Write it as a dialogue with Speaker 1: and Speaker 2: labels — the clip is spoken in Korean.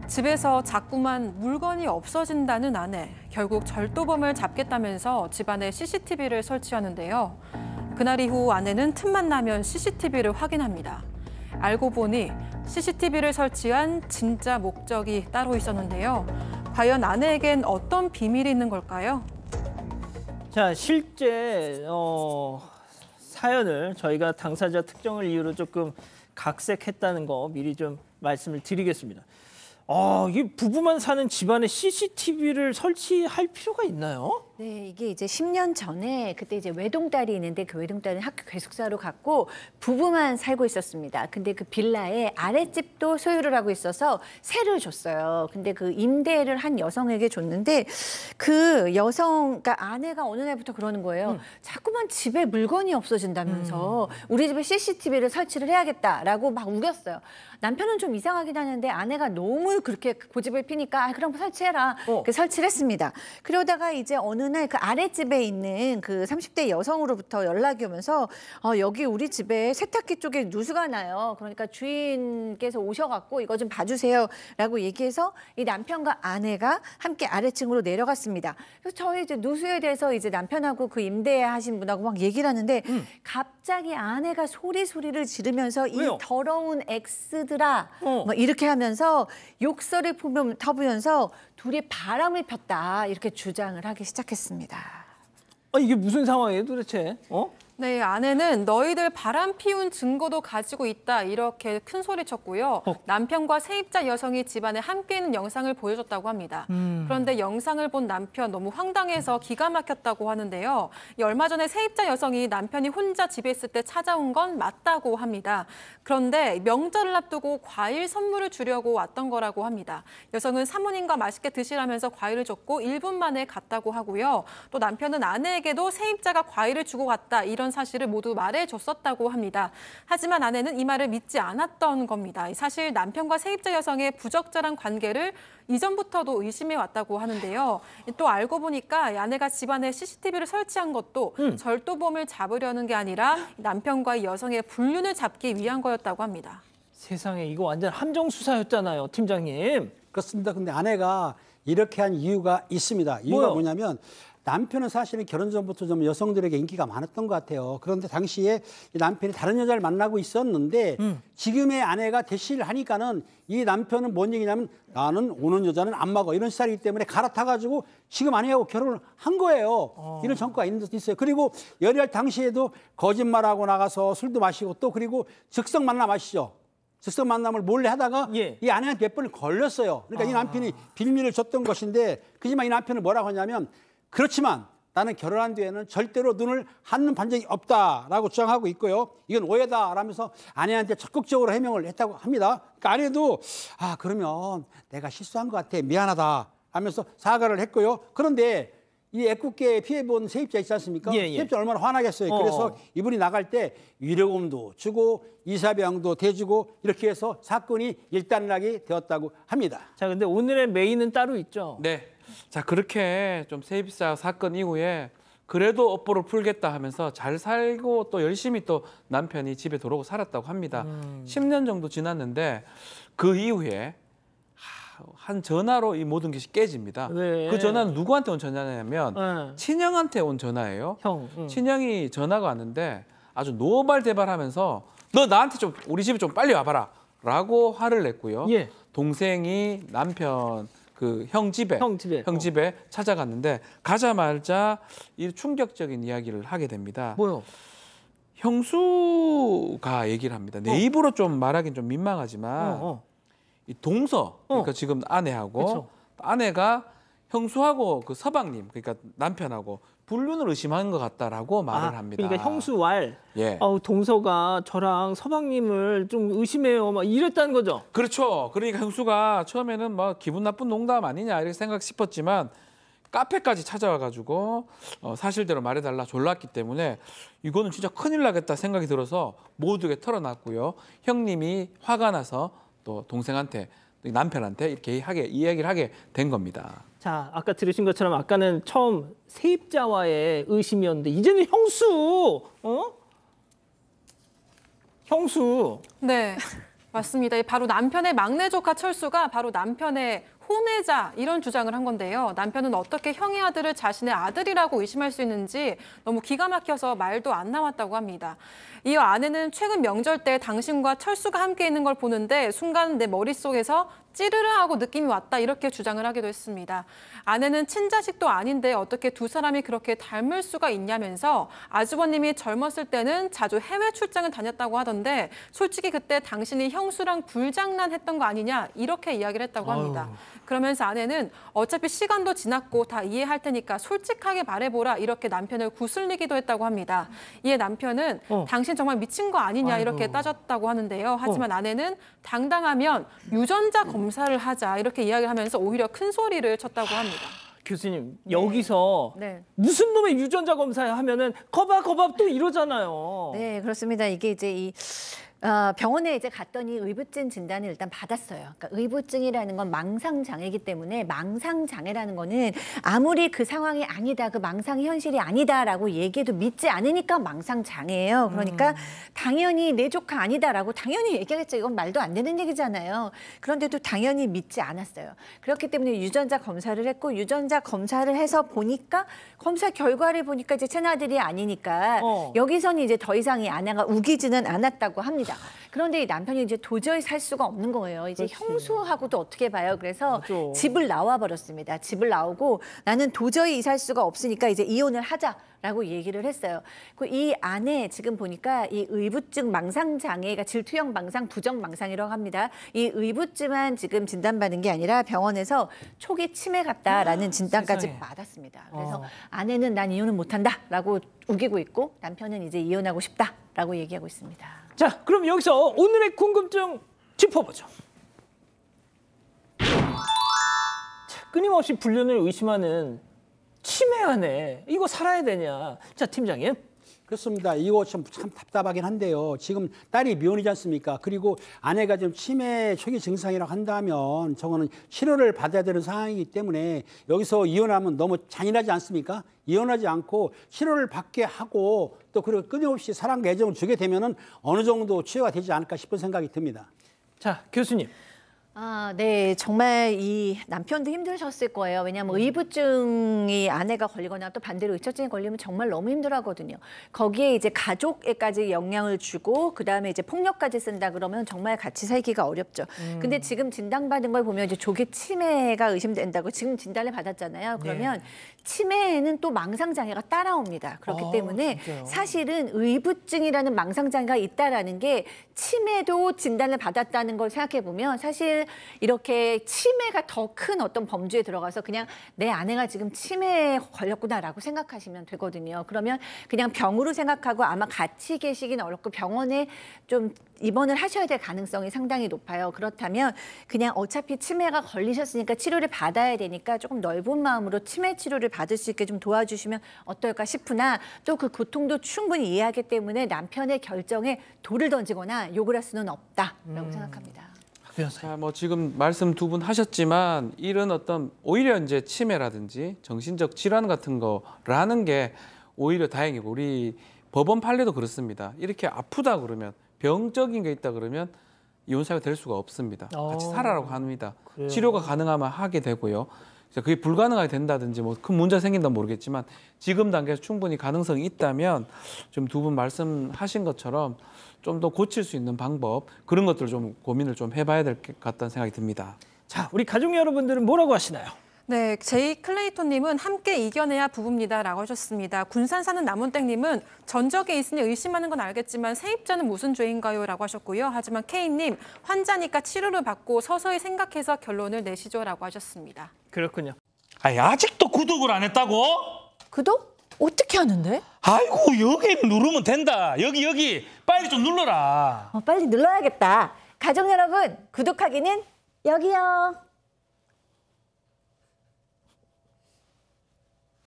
Speaker 1: 집에서 자꾸만 물건이 없어진다는 아내. 결국 절도범을 잡겠다면서 집안에 CCTV를 설치하는데요. 그날 이후 아내는 틈만 나면 CCTV를 확인합니다. 알고 보니 CCTV를 설치한 진짜 목적이 따로 있었는데요. 과연 아내에겐 어떤 비밀이 있는 걸까요?
Speaker 2: 자, 실제 사연을 저희가 당사자 특정을 이유로 조금 각색했다는 거 미리 좀 말씀을 드리겠습니다. 이 부부만 사는 집안에 CCTV를 설치할 필요가 있나요?
Speaker 3: 네, 이게 이제 10년 전에 그때 이제 외동딸이 있는데 그 외동딸은 학교 괴숙사로 갔고 부부만 살고 있었습니다. 근데 그 빌라에 아랫집도 소유를 하고 있어서 세를 줬어요. 근데 그 임대를 한 여성에게 줬는데 그 여성, 그러니까 아내가 어느 날부터 그러는 거예요. 자꾸만 집에 물건이 없어진다면서 우리 집에 CCTV를 설치를 해야겠다라고 막 우겼어요. 남편은 좀 이상하긴 하는데 아내가 너무 그렇게 고집을 피니까 그럼 설치해라. 설치를 했습니다. 그러다가 이제 어느 날 그 아랫집에 있는 그 30대 여성으로부터 연락이 오면서 여기 우리 집에 세탁기 쪽에 누수가 나요. 그러니까 주인께서 오셔갖고 이거 좀 봐주세요 라고 얘기해서 이 남편과 아내가 함께 아래층으로 내려갔습니다. 그래서 저희 이제 누수에 대해서 이제 남편하고 그 임대하신 분하고 막 얘기를 하는데 갑자기 아내가 소리를 지르면서
Speaker 2: 왜요?
Speaker 3: 이 더러운 엑스들아 막 이렇게 하면서 욕설을 터부면서 둘이 바람을 폈다 이렇게 주장을 하기 시작했습니다.
Speaker 2: 이게 무슨 상황이에요 도대체?
Speaker 1: 네, 아내는 너희들 바람 피운 증거도 가지고 있다 이렇게 큰 소리 쳤고요. 남편과 세입자 여성이 집안에 함께 있는 영상을 보여줬다고 합니다. 그런데 영상을 본 남편 너무 황당해서 기가 막혔다고 하는데요. 얼마 전에 세입자 여성이 남편이 혼자 집에 있을 때 찾아온 건 맞다고 합니다. 그런데 명절을 앞두고 과일 선물을 주려고 왔던 거라고 합니다. 여성은 사모님과 맛있게 드시라면서 과일을 줬고 1분 만에 갔다고 하고요. 또 남편은 아내에게도 세입자가 과일을 주고 갔다 이런 사실을 모두 말해줬었다고 합니다. 하지만 아내는 이 말을 믿지 않았던 겁니다. 사실 남편과 세입자 여성의 부적절한 관계를 이전부터도 의심해왔다고 하는데요. 또 알고 보니까 아내가 집안에 CCTV를 설치한 것도 절도범을 잡으려는 게 아니라 남편과 여성의 불륜을 잡기 위한 거였다고 합니다.
Speaker 2: 세상에 이거 완전 함정 수사였잖아요, 팀장님.
Speaker 4: 그렇습니다. 근데 아내가 이렇게 한 이유가 있습니다. 이유가 뭐냐면 남편은 사실은 결혼 전부터 좀 여성들에게 인기가 많았던 것 같아요. 그런데 당시에 이 남편이 다른 여자를 만나고 있었는데 지금의 아내가 대시를 하니까는 이 남편은 뭔 얘기냐면 나는 오는 여자는 안 먹어 이런 스타일이기 때문에 갈아타가지고 지금 아내하고 결혼을 한 거예요. 이런 전과가 있어요. 그리고 열애할 당시에도 거짓말하고 나가서 술도 마시고 또 그리고 즉석 만남 아시죠? 즉석 만남을 몰래 하다가 이 아내한테 몇 번을 걸렸어요. 그러니까 이 남편이 빌미를 줬던 것인데 그지만 이 남편은 뭐라고 하냐면 그렇지만 나는 결혼한 뒤에는 절대로 눈을 한눈 반 적이 없다라고 주장하고 있고요. 이건 오해다라면서 아내한테 적극적으로 해명을 했다고 합니다. 그러니까 아내도 그러면 내가 실수한 것 같아 미안하다 하면서 사과를 했고요. 그런데 이 애꿎게 피해본 세입자 있지 않습니까? 세입자 얼마나 화나겠어요. 그래서 이분이 나갈 때 위로금도 주고 이사비용도 대주고 이렇게 해서 사건이 일단락이 되었다고 합니다.
Speaker 2: 자, 근데 오늘의 메인은 따로 있죠?
Speaker 5: 네. 자, 그렇게 좀 세입자 사건 이후에 그래도 업보를 풀겠다 하면서 잘 살고 또 열심히 또 남편이 집에 들어오고 살았다고 합니다. 10년 정도 지났는데 그 이후에 한 전화로 이 모든 것이 깨집니다. 그 전화는 누구한테 온 전화냐면 친형한테 온 전화예요. 친형이 전화가 왔는데 아주 노발대발하면서 너 나한테 좀 우리 집에 좀 빨리 와봐라 라고 화를 냈고요. 동생이 남편 그 형 집에 찾아갔는데 가자마자 이 충격적인 이야기를 하게 됩니다.
Speaker 2: 뭐요?
Speaker 5: 형수가 얘기를 합니다. 내 입으로 좀 말하긴 좀 민망하지만 이 동서 그러니까 지금 아내하고 아내가 형수하고 그 서방님 그러니까 남편하고 불륜을 의심한 것 같다라고 말을 합니다.
Speaker 2: 그러니까 형수왈 동서가 저랑 서방님을 좀 의심해요 막 이랬다는 거죠.
Speaker 5: 그렇죠. 그러니까 형수가 처음에는 뭐 기분 나쁜 농담 아니냐 이렇게 생각 싶었지만 카페까지 찾아와가지고 사실대로 말해달라 졸랐기 때문에 이거는 진짜 큰일 나겠다 생각이 들어서 모두에게 털어놨고요. 형님이 화가 나서 또 동생한테 남편한테 이렇게 이야기를 하게 된 겁니다.
Speaker 2: 자, 아까 들으신 것처럼 아까는 처음 세입자와의 의심이었는데 이제는 형수, 형수.
Speaker 1: 네. 맞습니다. 바로 남편의 막내 조카 철수가 바로 남편의 혼외자 이런 주장을 한 건데요. 남편은 어떻게 형의 아들을 자신의 아들이라고 의심할 수 있는지 너무 기가 막혀서 말도 안 나왔다고 합니다. 이어 아내는 최근 명절 때 당신과 철수가 함께 있는 걸 보는데 순간 내 머릿속에서 찌르르 하고 느낌이 왔다 이렇게 주장을 하기도 했습니다. 아내는 친자식도 아닌데 어떻게 두 사람이 그렇게 닮을 수가 있냐면서 아주버님이 젊었을 때는 자주 해외 출장을 다녔다고 하던데 솔직히 그때 당신이 형수랑 불장난했던 거 아니냐 이렇게 이야기를 했다고 합니다. 그러면서 아내는 어차피 시간도 지났고 다 이해할 테니까 솔직하게 말해보라 이렇게 남편을 구슬리기도 했다고 합니다. 이에 남편은 당신 정말 미친 거 아니냐 이렇게 따졌다고 하는데요. 하지만 아내는 당당하면 유전자 검사를 하자 이렇게 이야기를 하면서 오히려 큰 소리를 쳤다고 합니다.
Speaker 2: 교수님 여기서
Speaker 3: 네.
Speaker 2: 무슨 놈의 유전자 검사하면은 거봐 또 이러잖아요.
Speaker 3: 네, 그렇습니다. 이게 이제 병원에 이제 갔더니 의부증 진단을 일단 받았어요. 그러니까 의부증이라는 건 망상장애이기 때문에 망상장애라는 거는 아무리 그 상황이 아니다, 그 망상이 현실이 아니다라고 얘기해도 믿지 않으니까 망상장애예요. 그러니까 당연히 내 조카 아니다라고 당연히 얘기하겠죠. 이건 말도 안 되는 얘기잖아요. 그런데도 당연히 믿지 않았어요. 그렇기 때문에 유전자 검사를 했고 유전자 검사를 해서 보니까 검사 결과를 보니까 이제 친아들이 아니니까 여기서는 이제 더 이상 이 아내가 우기지는 않았다고 합니다. 그런데 이 남편이 이제 도저히 살 수가 없는 거예요. 이제
Speaker 2: 그렇지.
Speaker 3: 형수하고도 어떻게 봐요. 그래서
Speaker 2: 맞아.
Speaker 3: 집을 나와 버렸습니다. 집을 나오고 나는 도저히 살 수가 없으니까 이제 이혼을 하자라고 얘기를 했어요. 이 안에 지금 보니까 이 의부증 망상장애가 질투형 망상, 부정 망상이라고 합니다. 이 의부증만 지금 진단받은 게 아니라 병원에서 초기 치매 같다라는 진단까지
Speaker 2: 세상에.
Speaker 3: 받았습니다. 그래서 아내는 난 이혼은 못한다라고 우기고 있고 남편은 이제 이혼하고 싶다라고 얘기하고 있습니다.
Speaker 2: 자, 그럼 여기서 오늘의 궁금증 짚어보죠. 자, 끊임없이 불륜을 의심하는 치매 아내, 이거 살아야 되냐? 자, 팀장님.
Speaker 4: 그렇습니다. 이거 참 답답하긴 한데요. 지금 딸이 미혼이지 않습니까? 그리고 아내가 지금 치매 초기 증상이라고 한다면 저거는 치료를 받아야 되는 상황이기 때문에 여기서 이혼하면 너무 잔인하지 않습니까? 이혼하지 않고 치료를 받게 하고 또 그리고 끊임없이 사랑과 애정을 주게 되면은 어느 정도 치유가 되지 않을까 싶은 생각이 듭니다.
Speaker 2: 자, 교수님.
Speaker 3: 네. 정말 이 남편도 힘드셨을 거예요. 왜냐하면 의부증이 아내가 걸리거나 또 반대로 의처증이 걸리면 정말 너무 힘들어하거든요. 거기에 이제 가족에까지 영향을 주고 그다음에 이제 폭력까지 쓴다 그러면 정말 같이 살기가 어렵죠. 근데 지금 진단받은 걸 보면 이제 조기 치매가 의심된다고 지금 진단을 받았잖아요. 그러면 치매에는 또 망상장애가 따라옵니다. 그렇기 때문에
Speaker 2: 진짜요?
Speaker 3: 사실은 의부증이라는 망상장애가 있다라는 게 치매도 진단을 받았다는 걸 생각해 보면 사실 이렇게 치매가 더 큰 어떤 범주에 들어가서 그냥 내 아내가 지금 치매에 걸렸구나라고 생각하시면 되거든요. 그러면 그냥 병으로 생각하고 아마 같이 계시긴 어렵고 병원에 좀 입원을 하셔야 될 가능성이 상당히 높아요. 그렇다면 그냥 어차피 치매가 걸리셨으니까 치료를 받아야 되니까 조금 넓은 마음으로 치매 치료를 받을 수 있게 좀 도와주시면 어떨까 싶으나 또 그 고통도 충분히 이해하기 때문에 남편의 결정에 돌을 던지거나 욕을 할 수는 없다라고 생각합니다.
Speaker 5: 자, 뭐 지금 말씀 두 분 하셨지만 이런 어떤 오히려 이제 치매라든지 정신적 질환 같은 거라는 게 오히려 다행이고 우리 법원 판례도 그렇습니다. 이렇게 아프다 그러면 병적인 게 있다 그러면 이혼 사유가 될 수가 없습니다. 같이 살아라고 합니다.
Speaker 2: 그래요.
Speaker 5: 치료가 가능하면 하게 되고요. 그게 불가능하게 된다든지 뭐 큰 문제가 생긴다면 모르겠지만 지금 단계에서 충분히 가능성이 있다면 좀 두 분 말씀하신 것처럼 좀 더 고칠 수 있는 방법 그런 것들을 좀 고민을 좀 해봐야 될 것 같다는 생각이 듭니다.
Speaker 2: 자, 우리 가족 여러분들은 뭐라고 하시나요?
Speaker 1: 네, 제이 클레이톤님은 함께 이겨내야 부부입니다라고 하셨습니다. 군산 사는 남원땡님은 전적에 있으니 의심하는 건 알겠지만 세입자는 무슨 죄인가요?라고 하셨고요. 하지만 K님 환자니까 치료를 받고 서서히 생각해서 결론을 내시죠라고 하셨습니다.
Speaker 2: 그렇군요.
Speaker 6: 아니, 아직도 구독을 안 했다고?
Speaker 3: 구독? 어떻게 하는데?
Speaker 6: 아이고, 여기 누르면 된다. 여기 빨리 좀 눌러라.
Speaker 3: 빨리 눌러야겠다. 가족 여러분, 구독하기는 여기요.